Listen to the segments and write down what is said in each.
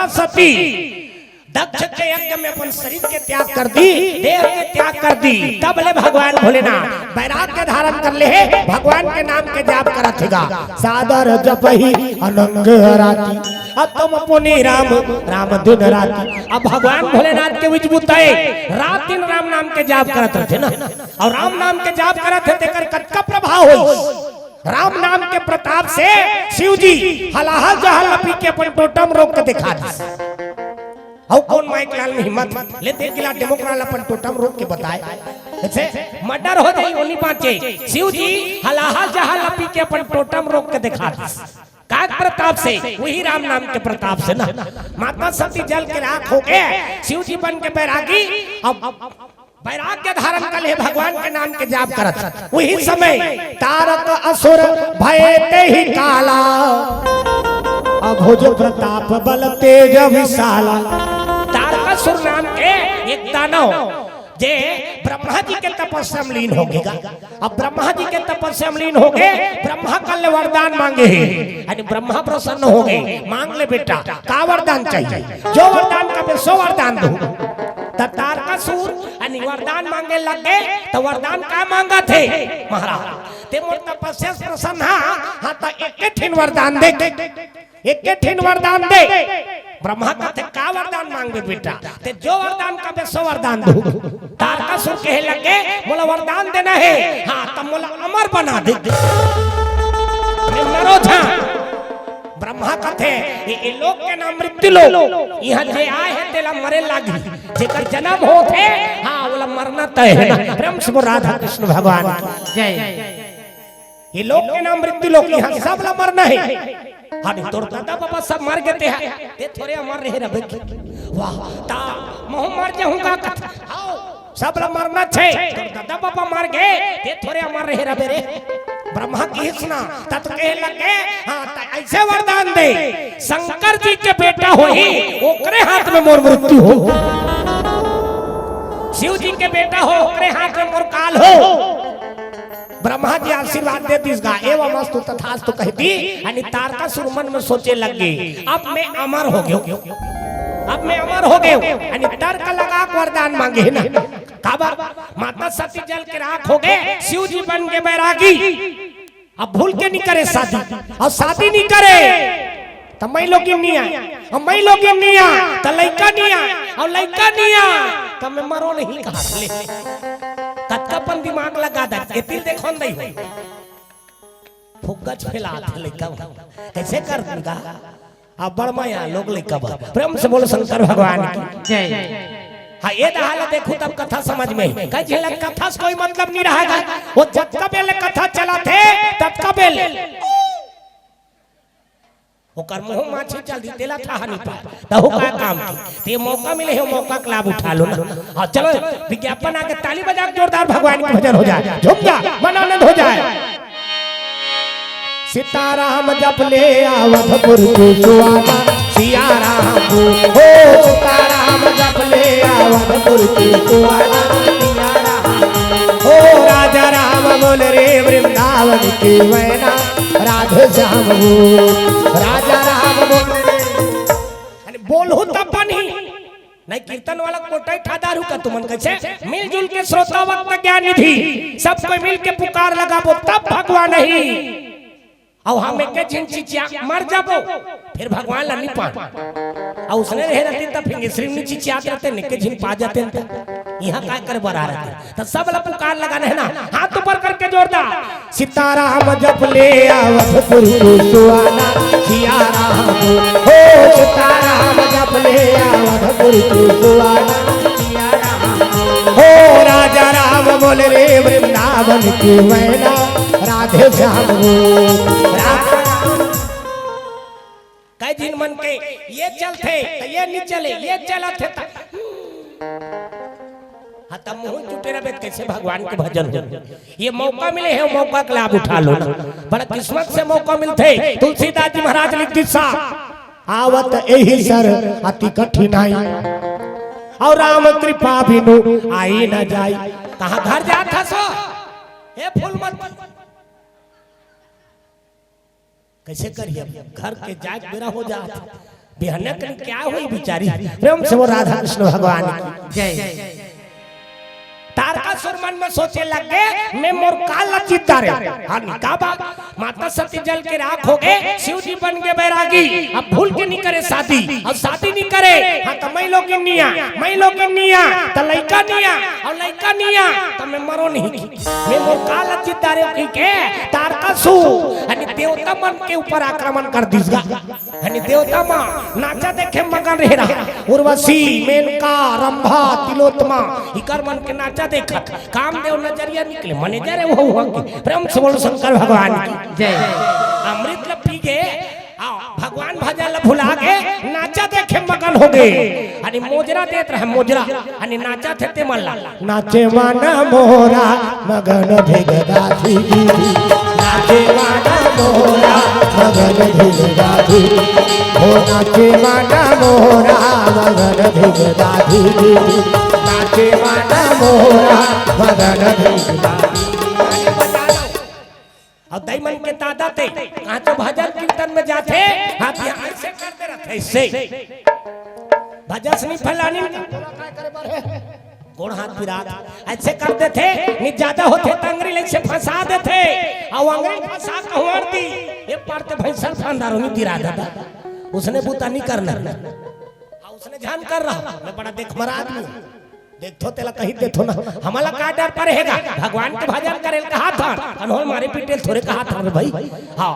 माता सती दक्ष के यज्ञ में अपन शरीर के त्याग कर दी, देह के त्याग कर दी, तब ले भगवान भोलेनाथ वैराग्य धारण कर ले भगवान के नाम के जाप करत हैगा। सादर जपहि अनंग राती अब तुम पुनि राम राम दिन राती। अब भगवान भोलेनाथ के विजबूत है रात दिन राम नाम के जाप करत रहते ना, और राम नाम के जाप करत है तेकर कतका प्रभाव हो। राम नाम के प्रताप से शिव जी हलाहल जहल पी के अपन टोटम रोक के दिखा दी। और कौन माइक लाल में हिम्मत ले दे गिला डेमोक्राट अपन टोटम रोक के बताए ऐसे मर्डर हो जाए ओनी पांचे। शिव जी हलाहल जहल पी के अपन टोटम रोक के दिखा दी। काग प्रताप से, वही राम नाम के प्रताप से ना। माता सती जल के राख हो गए, शिव जी बन के बैरागी अब वैराग्य धारण कर ले भगवान के नाम के जाप करत। वही समय तारक असुर भय ते ही काला अभुज प्रताप बल तेज विशाला। तारक असुर नाम के एक दानव जे ब्रह्मा जी के तपस्या में लीन हो गएगा। अब ब्रह्मा जी के तपस्या में लीन हो गए, ब्रह्मा कल वरदान मांगे हैं, ब्रह्मा प्रसन्न हो गए। मांग ले बेटा का वरदान चाहिए, जो वरदान का सो वरदान दो। तारकासुर वरदान मांगे लगे तो वरदान का मांगा थे महाराज ते मोर तपस्या प्रसन्न हाँ तो एक ठिन वरदान दे, एक ठिन वरदान दे। ब्रह्मा कहते का वरदान मांगे बेटा, ते जो वरदान का सो वरदान दो। तारकासुर कहे लगे मोला वरदान देना है, हाँ तब मोला अमर बना दे। मरो था ब्रह्मा कहते ये लोक के नाम मृत्यु लोक, यहाँ जे आए हैं तेला मरे लागी, जेकर जन्म होते हाँ बोला मरना तय है। प्रेम से राधा कृष्ण भगवान जय। ये लोक के नाम मृत्यु लोक, यहाँ सब ला मरना है। हाँ तोर दादा बाबा सब मर गए हैं, ते थोड़े अमर रहे रबे। वाह ता मोह मर जाऊंगा सब ला मरना छे, तोर दादा बाबा मर गए ते थोड़े अमर रहे रबे रे। ब्रह्मा की सुना तत कहे लगे हाँ ऐसे वरदान दे शंकर जी के बेटा होई ओकरे हाथ में मोर मृत्यु हो, शिव जी के बेटा हो ओकरे हाथ में मोर काल हो। ब्रह्मा जी आशीर्वाद दे दिसगा एवं मस्तु तथास्तु कहती। अनि तारकासुर मन में सोचे लगे अब मैं अमर हो गयो, अब मैं अमर हो गयो। अनि तर्क लगा वरदान मांगे ना काबा। माता सती जल के राख हो गए, शिव जी बन के बैरागी। अब भूल के नहीं करे शादी, और शादी नहीं करे तो मैं लोग नहीं आया, और मैं लोग नहीं आया तो लड़का नहीं आया, और लड़का नहीं आया तो मैं मरो नहीं कहा ले। कत्कापन दिमाग लगा दा ये तिल देखो नहीं फुग्गज फैला लड़का कैसे कर दूंगा। अब बड़माया लोग लड़का प्रेम से बोलो शंकर भगवान की जय। हाँ ये हालत देखो तब कथा समझ में कई कथा से कोई मतलब नहीं रहेगा। वो जब का बेले कथा चला थे तब का बेले ओकर मुंह माछी चल दी तेला था नहीं पा तो हो का काम की ते मौका मिले हो मौका का लाभ उठा लो ना। हाँ चलो विज्ञापन आके ताली बजा के जोरदार भगवान की भजन हो जाए, झूम जा मन आनंद हो जाए। सीताराम जप ले अवधपुर को सुहाना सिया राम हो, सीताराम जप ले अवधपुर को सुहाना सिया राम हो। राजा राम बोल रे वृंदावन की मैना राधे श्याम हो, राजा राम बोल रे बोलू तब बनी नहीं कीर्तन वाला कोटाई ठादारू का तुमन कैसे मिलजुल के श्रोता वक्त ज्ञान निधि सब कोई मिल के पुकार लगाबो तब भगवान नहीं। और हम एक झिन चिचिया मर जाबो फिर भगवान ला नहीं पा और उसने रहे रहते तब फिर श्री नी चिचिया रहते निके झिन पा जाते यहाँ काय कर बरा रहते तो सब ला पुकार लगाना है ना। हाथ ऊपर करके जोरदार सीताराम जप ले अवधपुर को सुहाना सिया राम हो, सीताराम जप ले अवधपुर को सुहाना सिया राम हो। राजा राम बोल रे वृंदावन की मैना राधे श्याम हो। कई दिन मन के ये चलते ये नहीं चले ये चला थे तब मुंह जुटे रहे कैसे भगवान के भजन हो। ये मौका मिले है मौका का लाभ उठा लो ना, बड़ा किस्मत से मौका मिलते। तुलसीदास जी महाराज लिख दिशा आवत यही सर अति कठिनाई और राम कृपा बिनु आई न जाई। कहा घर जाता सो हे फूल मत कैसे करिए घर के जाग मेरा हो जाता बिहने क्या हुई बिचारी। प्रेम से वो राधा कृष्ण भगवान की जय। तारकासुर मन में सोचे लग गए मैं मोर काल लज्जित तारे का बात माता सती जल के राख हो गए, शिव जी बन गए बैरागी। अब भूल के नहीं करे शादी, अब शादी नहीं करे हाँ तो मैं लोग निया तो लड़का निया और लड़का निया तो मैं मरो नहीं मैं मोर काल लज्जित तारे की के तारकासुर यानी देवता मन के ऊपर आक्रमण कर दीसगा। यानी देवता मां नाचा देखे मगन रह रहा, उर्वशी मेनका रंभा तिलोत्तमा इकर मन के नाचा देखा कामदेव नजरिया निकले मैनेजर है वो हुआ की। प्रेम से बोलो शंकर भगवान की जय। अमृत ल पी गए भगवान भजन भुला के नाचा देखे मगन हो गए। अनि मोजरा देत रहे मोजरा अनि नाचा थे ते मल्ला नाचे माना मोरा मगन भेगदासी नाचे माना मोरा मगन भेगदासी हो नाचे माना मोरा मगन भेगदासी नाचे माना मोरा मगन भेगदासी। और दैमन के दादा थे कहाँ तो भजन कीर्तन में जाते हाथ यहाँ ऐसे करते रहते ऐसे भजन सुनी फैलानी गोड़ हाथ पिरात ऐसे करते थे नहीं ज्यादा होते तो अंगरी लेके फंसा देते और अंगरी फंसा कहवर दी ये पड़ते भैंसा फांदारों में गिरा देता। उसने बूता नहीं करना उसने ध्यान कर रहा मैं बड़ा देख मरा आदमी देखो तेला कहीं देखो ना हमारा का डर पड़ेगा भगवान के भजन करे कहा था अनहोल मारे पीटे थोड़े कहा था भाई हाँ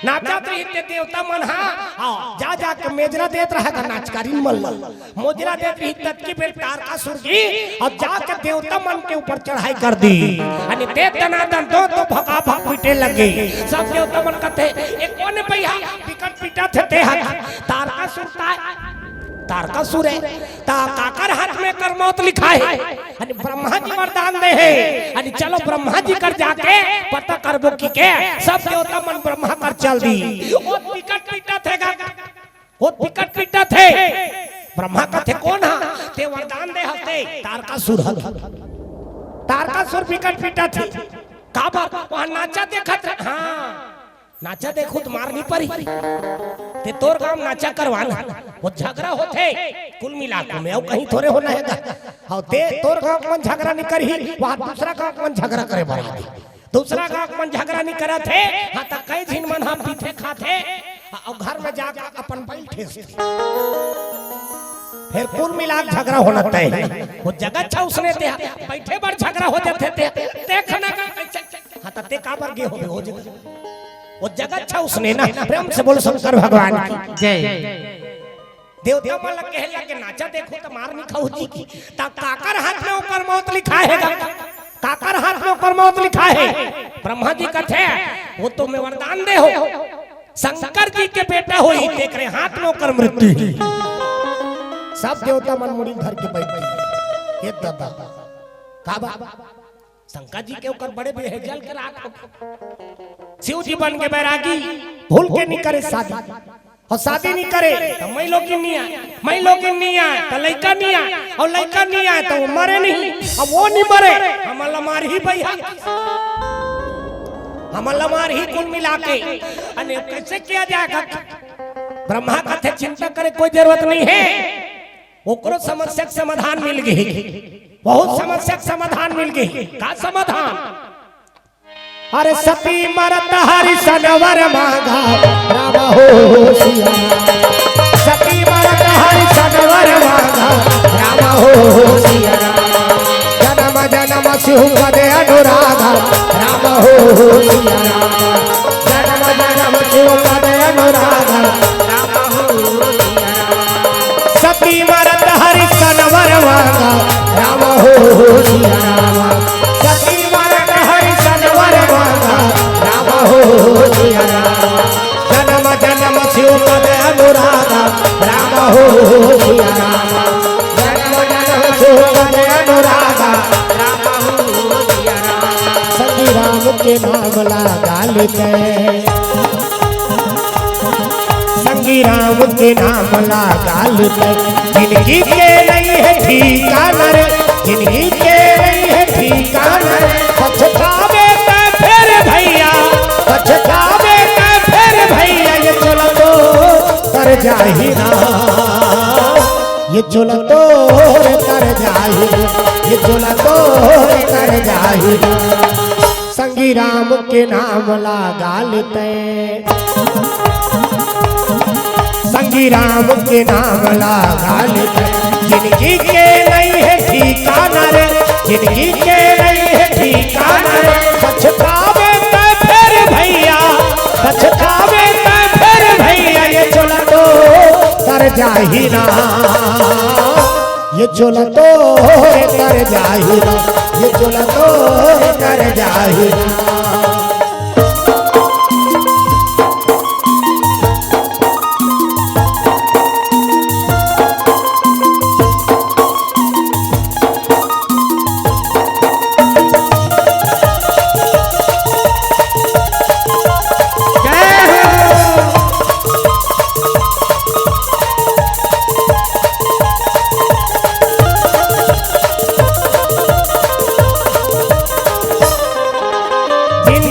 नाचा तो इतने देवता मन हाँ जा जा के मेजरा देत रहा नाचकारी मल मोजरा देत रही तत्की बेल तारकासुर की और जा के देवता मन के ऊपर चढ़ाई कर दी। अनि ते तनादन तो भगा भाग पीटे लगे सब देवता मन कहते एक कोने पे विकट पीटा थे तारकासुर है ता काकर हाथ में कर मौत लिखा है अनि ब्रह्मा जी वरदान दे है अनि चलो ब्रह्मा जी कर जाके पता करबो की के सब देवता मन ब्रह्मा कर चल दी। वो विकट पीटा थे ब्रह्मा का थे कौन हा ते वरदान दे हते तारकासुर विकट पीटा थे का बात वहां नाचा देखत हां नाचा देखो तो मार नहीं पड़ी ते तोर काम नाचा करवाना वो झगड़ा होते कुल मिला में और कहीं थोड़े होना है और ते तोर काम मन झगड़ा नहीं करी वहां दूसरा काम मन झगड़ा करे बड़ा दूसरा काम मन झगड़ा नहीं करा थे हां त कई दिन मन हम पीछे खाते और घर में जाकर अपन बैठे फिर कुल मिला झगड़ा होना तय वो जगह अच्छा उसने ते बैठे बार झगड़ा हो जाते थे देखना हां त ते का बार गे हो जगह वो जगह अच्छा उसने ना। प्रेम से बोलो शंकर भगवान की जय। देवता मन लग कहे लगे नाचा देखो तो मार नहीं खाओ जी की ता काकर हाथ में ऊपर मौत लिखा है काकर हाथ में ऊपर मौत लिखा है ब्रह्मा जी का थे वो तो मैं वरदान दे हो शंकर जी के बेटा हो ही देख रहे हाथ में ऊपर मृत्यु सब देवता मन मुड़ी घर के बैठ गए ये दादा का बाबा शंकर जी के ऊपर बड़े बेहजल के राख शिव जी बन के बैरागी भूल के नहीं करे शादी और शादी नहीं करे तो मैं लोग नहीं आए तो लड़का नहीं आए और लड़का नहीं आए तो वो मरे नहीं अब वो नहीं मरे हमारा मार ही भैया हमारा मार ही कुल मिला के अने कैसे किया जाएगा ब्रह्मा का थे चिंता करे कोई जरूरत नहीं है ओकरो समस्या के समाधान मिल गई बहुत समस्या के समाधान मिल गई का समाधान अरे सती मरत हरि सनवर मांगा राम हो सिया सती मरत हरि सनवर मांगा राम हो सिया जन्म जन्म शिव पदे अनुरागा राम हो सिया जन्म जन्म शिव पदे अनुरागा राम हो सिया सती मरत हरि सनवर मांगा राम हो सिया सती मरत हरि सनवर मांगा राम हो सिया जन्म जन्म शिव पद अनुरागा राम हो सिया जन्म जन्म शिव पद अनुरागा राम हो सिया संगी राम के नाम लगा लेते संगी राम के नाम लगा लेते जिंदगी के नहीं है ठिकाना रे जिंदगी के नहीं है ठिकाना रे पछतावे का फिर भैया पछतावे का फिर भैया ये चलो तो कर जाए ये चोला तोर कर जाहि ये चोला तोर कर जाहि संगी राम के नाम लगा लेते संगी राम के नाम लगा लेते जिंदगी के नहीं है ठिकाना रे जिंदगी के नहीं है ठिकाना रे पछतावे तो फिर भैया पछतावे तो फिर भैया ये चोला तो कर जाहि ना ये चोला तो कर जाहि ना ये चोला तो कर जाहि ना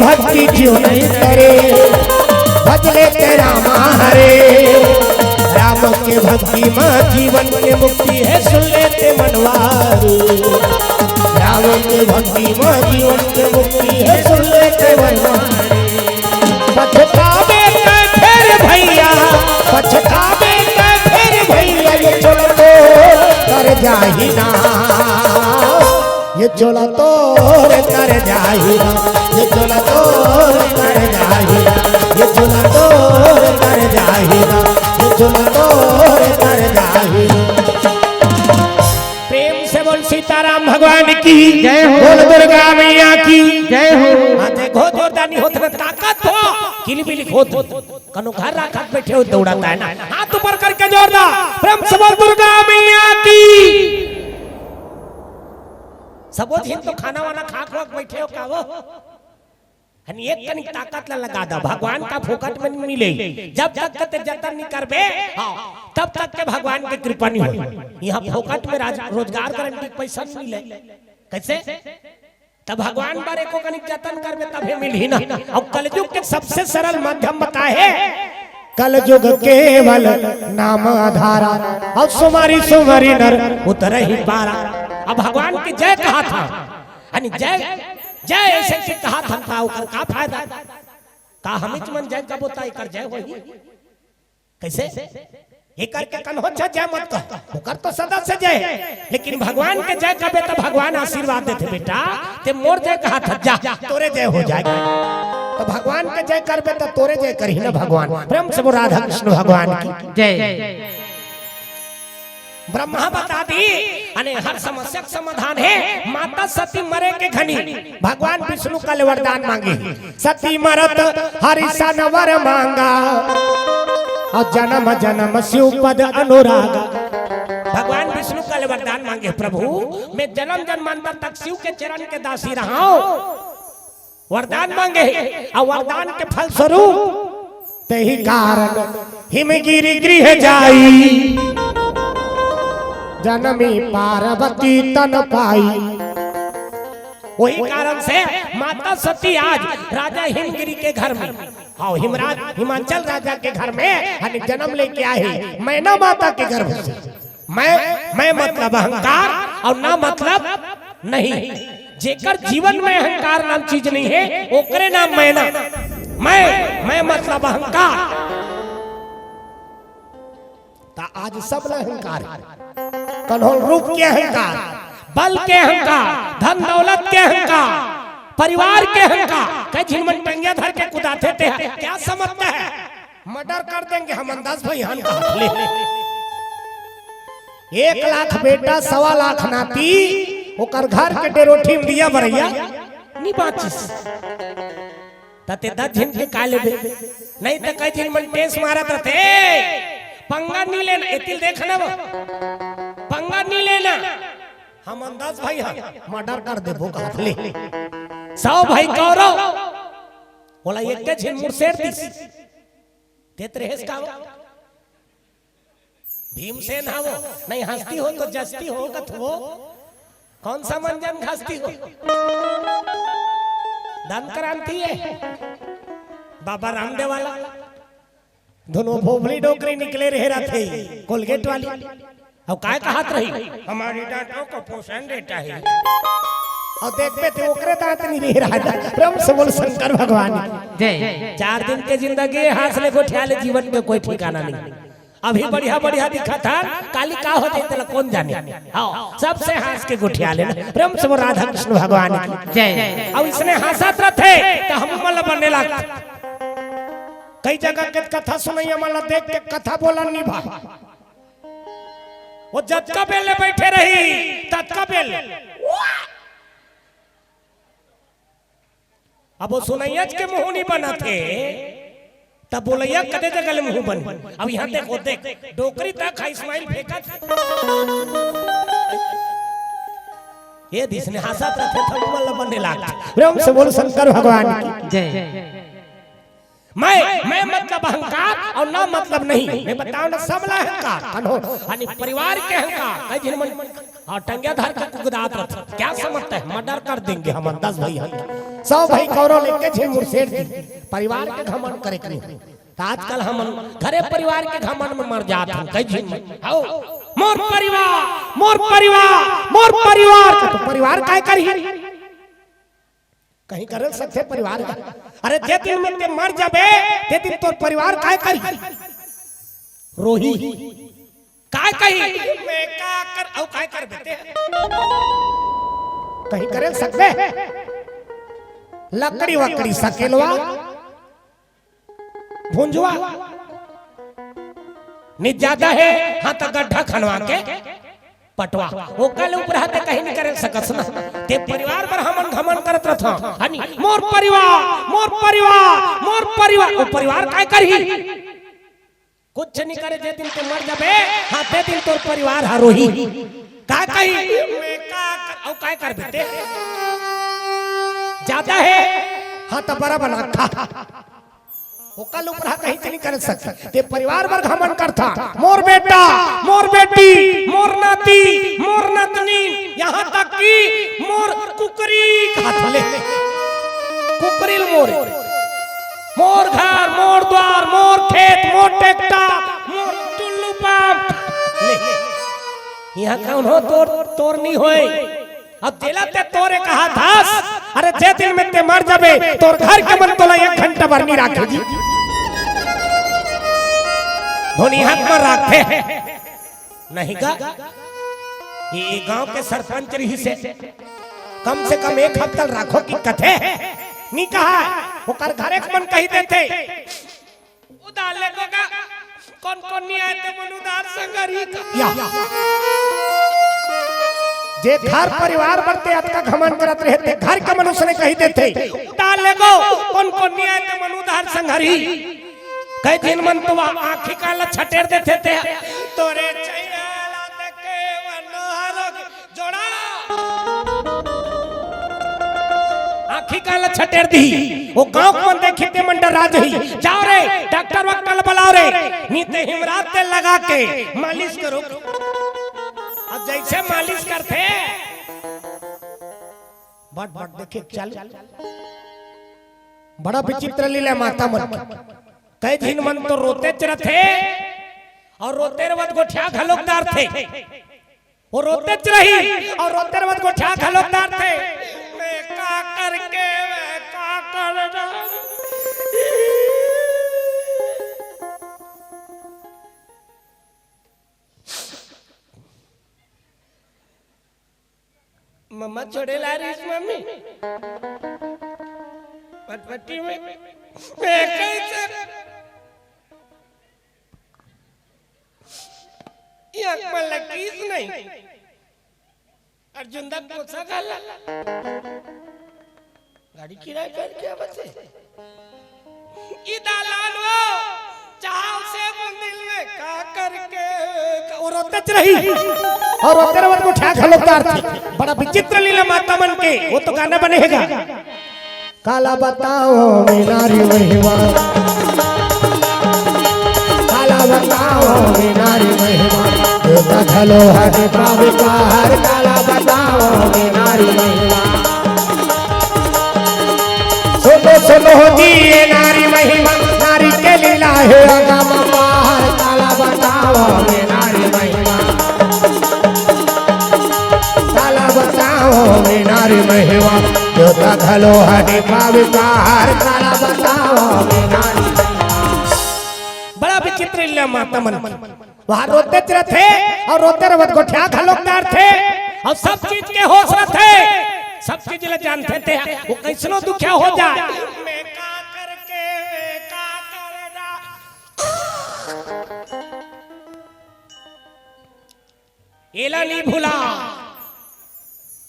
भक्ति क्यों नहीं करे भजले तेरा हरे राम के भक्ति में जीवन के मुक्ति है सुन लेते मनवारी राम के भक्ति में जीवन के मुक्ति है सुन लेते मनवारी पछतावे तो फिर भैया पछतावे तो फिर भैया ये चोला तो कर जाहि ना ये चोला तोर कर जाहि ना ये चोला तोर कर जाहि ना ये चोला तोर कर जाहि ना ये चोला तोर कर जाहि प्रेम से बोल सीताराम भगवान की जय हो बोल दुर्गा मैया की जय हो हां देखो जोरदानी होत में ताकत हो किलबिली होत कनो घर राखत बैठे हो दौड़ाता है ना हाथ ऊपर करके जोरदार प्रेम से बोल दुर्गा मैया की सबो दिन तो खाना वाना खा खा बैठे हो का वो हनी एक कनी ताकत लगा दा भगवान का फोकट में मिले जब तक ते जतन नहीं करबे तब तक के भगवान की कृपा नहीं हो यहां फोकट में रोजगार गारंटी पैसा नहीं मिले कैसे तब भगवान बारे को कनी जतन करबे तबे मिली ना अब कलयुग के सबसे सरल माध्यम बताए कलयुग केवल नाम आधारा और सुमारी सुमारी नर उतर ही पारा अब भगवान की जय कहा था यानी जय जय ऐसे के कहा था उकर का फायदा का हमिच मन जय कब होता है कर जय होई कैसे ये करके कन हो जय मत कह उकर तो सदा से जय लेकिन भगवान के जय कबे तो भगवान आशीर्वाद देते बेटा ते मोर जय कहा था जा तोरे जय हो जाएगा तो भगवान के जय करबे तो तोरे जय करही ना भगवान प्रेम से राधा कृष्ण भगवान की जय ब्रह्मा बता दी अने हर समस्या का समाधान है माता सती मरे के घनी भगवान विष्णु का वरदान मांगे सती मरत हरिसा नवर मांगा और जन्म जन्म शिव पद अनुराग भगवान विष्णु का वरदान मांगे प्रभु मैं जन्म जन्मांतर तक शिव के चरण के दासी रहा हूं वरदान मांगे और वरदान के फल स्वरूप तेहि कारण हिमगिरि गृह जाई जनमी पार्वती तन पाई वही कारण से माता सती आज राजा हिमगिरि के घर में और हिमराज हिमाचल राजा के घर में जन्म लेके आए मैना माता के गर्भ से मैं मतलब अहंकार और ना मतलब नहीं जेकर जीवन में अहंकार नाम चीज नहीं है ओकरे नाम मैना मैं मतलब अहंकार ता आज सब अहंकार कन्हों रूप के अहंकार बल के अहंकार धन दौलत के अहंकार परिवार के अहंकार कई झिलमन टंगिया धर के कुदाते थे क्या समझते हैं मर्डर कर देंगे हम अंदाज भाई हम ले 1 लाख बेटा 1.25 लाख नाती ओकर घर के डेरोठी में दिया बरैया नहीं बाचिस तते 10 झिन के काले बे नहीं तो कई झिलमन टेस मारत रहते पंगा नहीं लेना एतिल देखना पंगा नहीं लेना हम अंदाज भाई मर्डर कर दे भूखा ले 100 भाई कौरव बोला एक के झिन मुरसेर दिस देत रहेस का भीमसेन हावो नहीं हंसती हो तो जस्ती हो कथवो कौन सा मंजन घसती हो दान क्रांति है बाबा रामदेव वाला दोनों भोभली डोकरी निकले रहे थे कोलगेट वाली और काय कहत रही हमारी डांटों को पोषण देता है। और देखते थे ओकरे दांत नहीं रह रहा था। प्रेम से बोल शंकर भगवान जय 4 दिन के जिंदगी हासले को ठियाले जीवन के कोई ठिकाना नहीं। अभी बढ़िया बढ़िया दिखा था काली का हो जाए कौन जाने। हाँ सबसे हंस के गुठिया ले प्रेम से वो राधा कृष्ण भगवान की जय। अब इसने हंसत रहे तो हम मतलब बनने लगा। कई जगह के कथा सुनाई मतलब देख के कथा बोला नहीं भा वो जतका बेले बैठे रही ततका बेले अब वो सुनैयज के मुंह नहीं बना थे तब बोलैया कदे जगह मुंह बन। अब यहाँ देखो देख डोकरी तक इस्माइल फेंका ये जिसने हंसा था मतलब बनने लगा। प्रेम से बोल शंकर भगवान की जय। मैं मतलब अहंकार और ना मतलब नहीं। मैं बताओ ना सबला अहंकार यानी परिवार के अहंकार कई दिन मन और टंगे धर के कुगदात रथ क्या समझते हैं मर्डर कर देंगे हम 10 भाई हम 100 भाई कौरव लेके झे मुर्शेद दी परिवार के घमंड करे करी। तो आजकल हम घरे परिवार के घमंड में मर जाते हैं कई झे आओ मोर परिवार मोर परिवार मोर परिवार तो परिवार काय करी कहीं कर सकते परिवार का। अरे जे दिन में ते मर जाबे ते दिन तोर परिवार काय करी रोही काय कही मैं का कर औ काय कर बेटे कहीं करे सकबे लकड़ी वकड़ी सकेलवा भुंजवा नि ज्यादा है हां तो गड्ढा खनवा के पटवा वो कल ऊपर हाथे कहीं नहीं करे सकस ना ते परिवार पर हमन घमन करत रहथा हनी मोर परिवार मोर परिवार मोर परिवार वो परिवार काय करही कुछ नहीं करे जे दिन ते मर जाबे हां ते दिन तोर परिवार हरोही का कही मैं का औ काय कर बेटे ज्यादा है हां तो बड़ा बना खा वो कल ऊपर कहीं नहीं कर सकता ते परिवार पर घमंड करता मोर बेटा मोर बेटी मोर नाती मोर नतनी यहाँ तक कि मोर कुकरी हाथले कुकरी मोर मोर घर मोर द्वार मोर खेत मोर टेक्टा मोर टुल्लू पंप यहाँ कौन हो तोर नहीं होए। अब दिला ते तोरे कहा था अरे जे दिन में ते मर जाबे तोर घर के मन तोला 1 घंटा भर नहीं रखेगी धोनी हाथ में रखे नहीं का ये गांव के सरपंच रही से कम 1 हफ्ता रखो की कथे नहीं कहा वो कर घरे मन कही देते उदार लेगा कौन नहीं आए थे मन उदार संगरी जे घर परिवार बढ़ते अतका घमंड करत रहते घर के मनुष्य ने कही देते उदार लेगो कौन नहीं आए थे मन उदार संगरी कई दिन मन तो आँखी काला छटेर देते थे तोरे चैला देखे मनोहर जोड़ा आँखी काला छटेर दी वो गांव को देखी ते मंडर राज ही जाओ रे डॉक्टर वक्कल बुलाओ रे नीते हिमरात तेल लगा के मालिश करो। अब जैसे मालिश करते बट देखे चल बड़ा विचित्र लीला माता मन कई दिन मन तो रोते चरत थे और रोते रवत गोठिया घलोकदार थे वो रोते रही और रोते रवत गोठिया घलोकदार थे मैं का करके मैं का करना मम्मा छोड़े ला रही मम्मी पटपटी में मैं कैसे लकीज नहीं अर्जुन दा कोसा गाला गाड़ी किराए कर क्या बचे ई दालान वो चाव से मंदिर में का करके और रोते रही और रोते रवत को ठा घलोकदार थी बड़ा विचित्र लीला माता मन के वो तो गाना बनेगा काला बताओ मीनारी महिमा काला बताओ मीनारी महिमा देवता घलो हट पाविकार काला बताओ मीनारी महिमा सुनो जी ये नारी महिमा नारी के लीला है अगम पार काला बताओ मीनारी महिमा नारी महिमा जोता घलो हरि पाविकार काला बतावा में नारी। बड़ा विचित्र इल्ला माता मन वहां रोते थे और रोते रवत गोठिया घलोकदार थे और सब चीज के होश रखे, सब चीज ले जानते थे वो कैसनो दुखिया हो जाए। मैं का करके का करदा एला नहीं भूला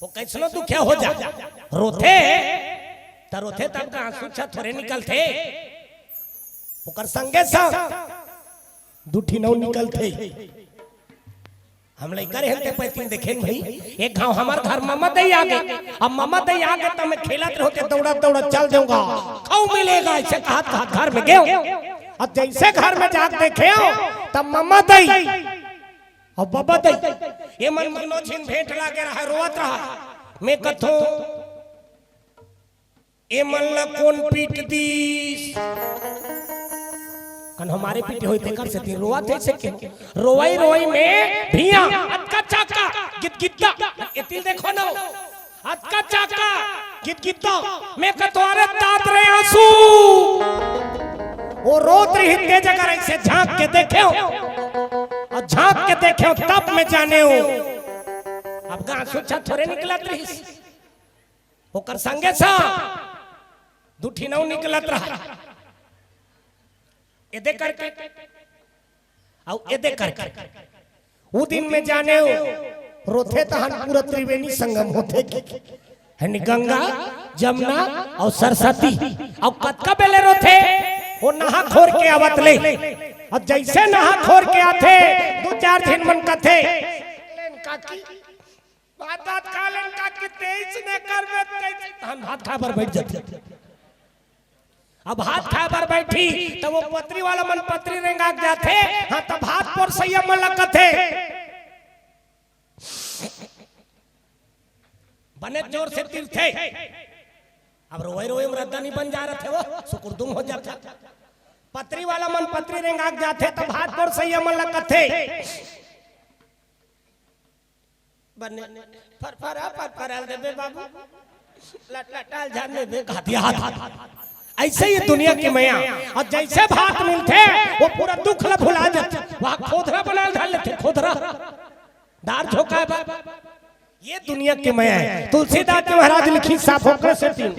वो कैसनो दुखिया हो जाए। रोते तब का आंसू थोड़े निकलते ओकर संगे संग दुठी नौ निकलते। हम लइका रहते पैतीन देखे भाई एक गांव हमार घर मामा दई आ गए। अब मामा दई आ गए तो मैं खेलत रहते दौड़ा दौड़ा चल जाऊंगा खाऊ मिलेगा ऐसे कहा घर में गए और जैसे घर में जाके देखे तब मामा दई और बाबा दई ये मन मनो छिन भेंट लागे रहा रोवत रहा। मैं कथो ए मन ला कौन पीट दीस कन हमारे पीछे होते कर सकती रोआ थे से के रोई में भिया अटका चाका गिदगिद्दा इतिल देखो ना अटका चाका गिदगिद्दा मैं कतवारे दाद रे आंसू वो रोत रही तेज अगर ऐसे झांक के देखे और झांक के देखे तब मैं जाने हो अब का आंसू थोड़े निकलत रही ओकर संगे सा दुठी नौ निकलत रहा एदे करके औ एदे करके वो दिन में जाने हो रोथे तहन पूरा त्रिवेणी संगम होते है गंगा जमुना और सरस्वती और कतका बेले रोथे वो नहा खोर के आवत ले और जैसे नहा खोर के आते 2-4 दिन मन कथे लेन काकी बात खा लेन काकी तेज ने करबे हम हाथ खा पर बैठ जाते। अब हाथ खाए पर बैठी तो वो पत्री वाला मन पत्री रेंगा जाते हाँ तब हाथ पर संयम में लगते बने जोर से तीर्थे अब रोए मृदा नहीं बन जा रहे थे वो सुकुरदुम हो जाता। पत्री वाला मन पत्री रेंगा जाते तब हाथ पर संयम में लगते बने फरफरा देबे बाबू लटलटाल जाने दे घातिया हाथ ऐसे ही दुनिया की मैया और जैसे भात मिलते वो पूरा दुख ला भुला जाते वहां खोदरा बना डाल लेते खोदरा दार झोंका ये दुनिया की मैया है। तुलसीदास जी महाराज लिखी साफ होकर से 3